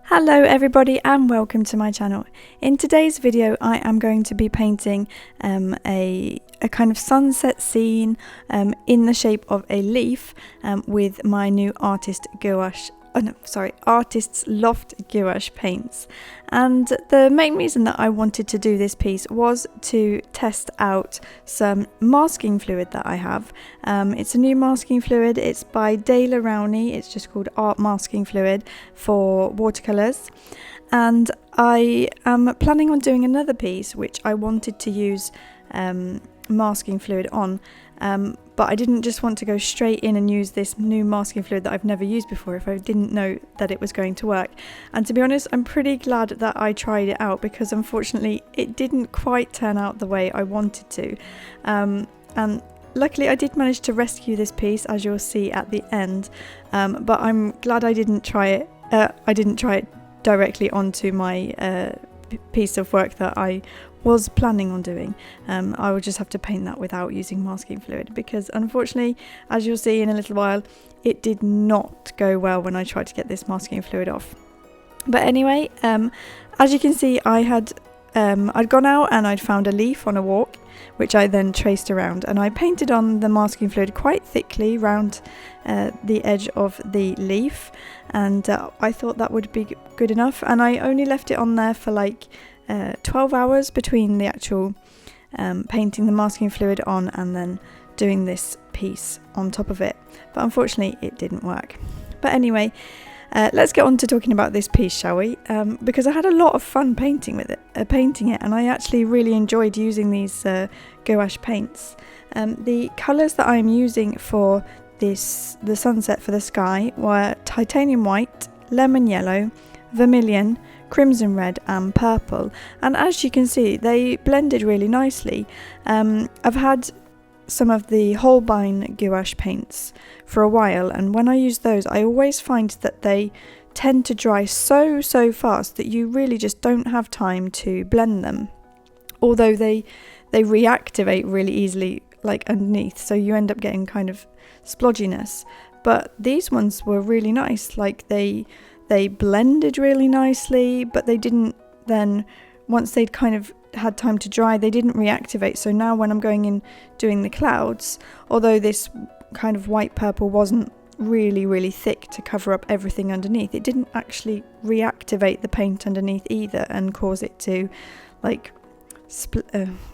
Hello everybody and welcome to my channel. In today's video I am going to be painting a kind of sunset scene in the shape of a leaf with my new Artist's Loft gouache paints. And the main reason that I wanted to do this piece was to test out some masking fluid that I have. It's a new masking fluid. It's by Daler Rowney. It's just called Art Masking Fluid for watercolours. And I am planning on doing another piece which I wanted to use masking fluid on, but I didn't just want to go straight in and use this new masking fluid that I've never used before if I didn't know that it was going to work. And to be honest, I'm pretty glad that I tried it out, because unfortunately it didn't quite turn out the way I wanted to, and luckily I did manage to rescue this piece, as you'll see at the end, but I'm glad I didn't try it directly onto my piece of work that I was planning on doing. I will just have to paint that without using masking fluid, because unfortunately, as you'll see in a little while, it did not go well when I tried to get this masking fluid off. But anyway, as you can see, I'd gone out and I'd found a leaf on a walk, which I then traced around, and I painted on the masking fluid quite thickly round the edge of the leaf, and I thought that would be good enough, and I only left it on there for like 12 hours between the actual painting the masking fluid on and then doing this piece on top of it. But unfortunately it didn't work. But anyway, let's get on to talking about this piece, shall we? Because I had a lot of fun painting it, and I actually really enjoyed using these gouache paints. The colours that I'm using for the sunset for the sky were titanium white, lemon yellow, vermilion, crimson red and purple, and as you can see they blended really nicely. I've had some of the Holbein gouache paints for a while, and when I use those I always find that they tend to dry so fast that you really just don't have time to blend them, although they reactivate really easily like underneath, so you end up getting kind of splodginess. But these ones were really nice, like they blended really nicely, but they didn't then, once they'd kind of had time to dry, they didn't reactivate. So now when I'm going in doing the clouds, although this kind of white purple wasn't really thick to cover up everything underneath, it didn't actually reactivate the paint underneath either and cause it to like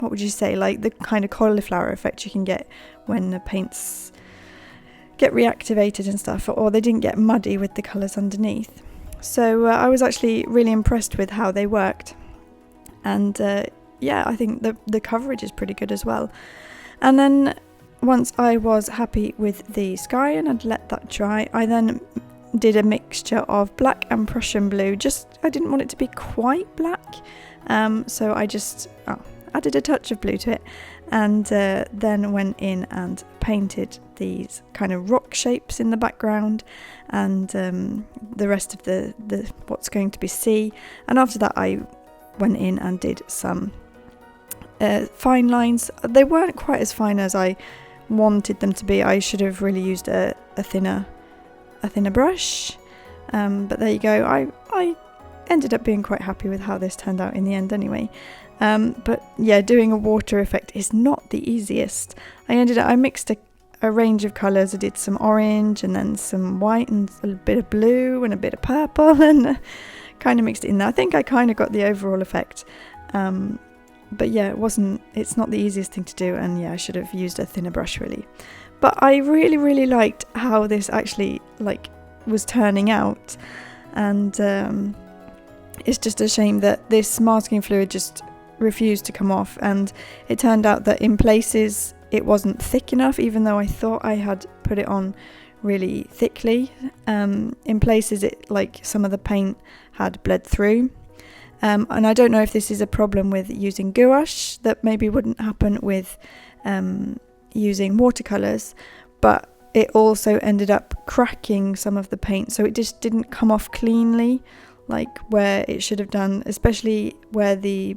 what would you say, like the kind of cauliflower effect you can get when the paints get reactivated and stuff, or they didn't get muddy with the colours underneath. So I was actually really impressed with how they worked, and yeah, I think the coverage is pretty good as well. And then once I was happy with the sky and I'd let that dry, I then did a mixture of black and Prussian blue. I didn't want it to be quite black, so I just added a touch of blue to it, and then went in and painted these kind of rock shapes in the background, and the rest of the what's going to be sea. And after that I went in and did some fine lines. They weren't quite as fine as I wanted them to be. I should have really used a thinner brush, but there you go. I ended up being quite happy with how this turned out in the end anyway. But yeah, doing a water effect is not the easiest. I mixed a range of colours. I did some orange and then some white and a bit of blue and a bit of purple, and kind of mixed it in there. I think I kind of got the overall effect, but yeah, it's not the easiest thing to do, and yeah, I should have used a thinner brush really. But I really liked how this actually like was turning out, and it's just a shame that this masking fluid just refused to come off, and it turned out that in places it wasn't thick enough, even though I thought I had put it on really thickly. In places it, like some of the paint had bled through, and I don't know if this is a problem with using gouache that maybe wouldn't happen with using watercolours, but it also ended up cracking some of the paint, so it just didn't come off cleanly like where it should have done, especially where the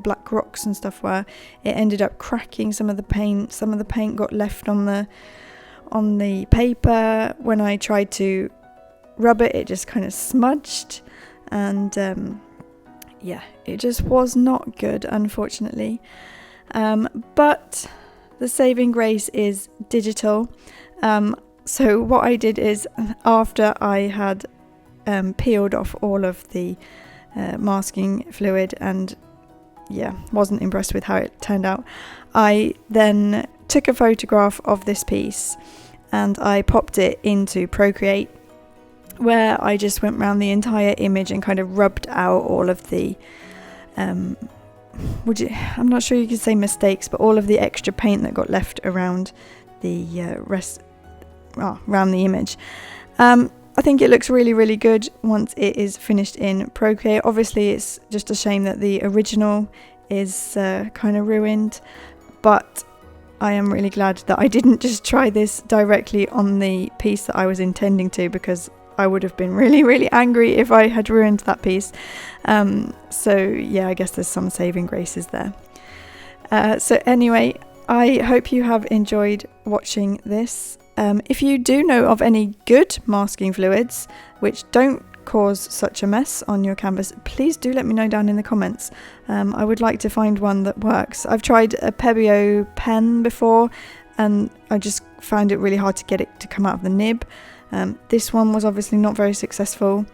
black rocks and stuff were. It ended up cracking some of the paint. Some of the paint got left on the paper. When I tried to rub it, it just kind of smudged. and yeah, it just was not good, unfortunately. But the saving grace is digital. So what I did is, after I had peeled off all of the masking fluid and wasn't impressed with how it turned out, I then took a photograph of this piece and I popped it into Procreate, where I just went around the entire image and kind of rubbed out all of the I'm not sure you could say mistakes, but all of the extra paint that got left around the around the image. I think it looks really, really good once it is finished in Procreate. Obviously, it's just a shame that the original is kind of ruined, but I am really glad that I didn't just try this directly on the piece that I was intending to, because I would have been really, really angry if I had ruined that piece. So yeah, I guess there's some saving graces there. So anyway, I hope you have enjoyed watching this. If you do know of any good masking fluids which don't cause such a mess on your canvas, please do let me know down in the comments. I would like to find one that works. I've tried a Pebeo pen before and I just found it really hard to get it to come out of the nib. This one was obviously not very successful.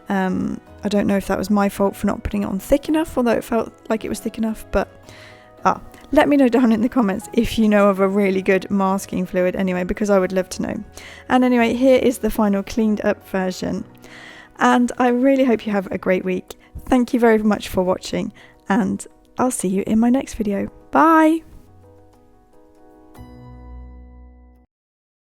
I don't know if that was my fault for not putting it on thick enough, although it felt like it was thick enough, but let me know down in the comments if you know of a really good masking fluid anyway, because I would love to know. And anyway, here is the final cleaned up version. And I really hope you have a great week. Thank you very much for watching, and I'll see you in my next video. Bye!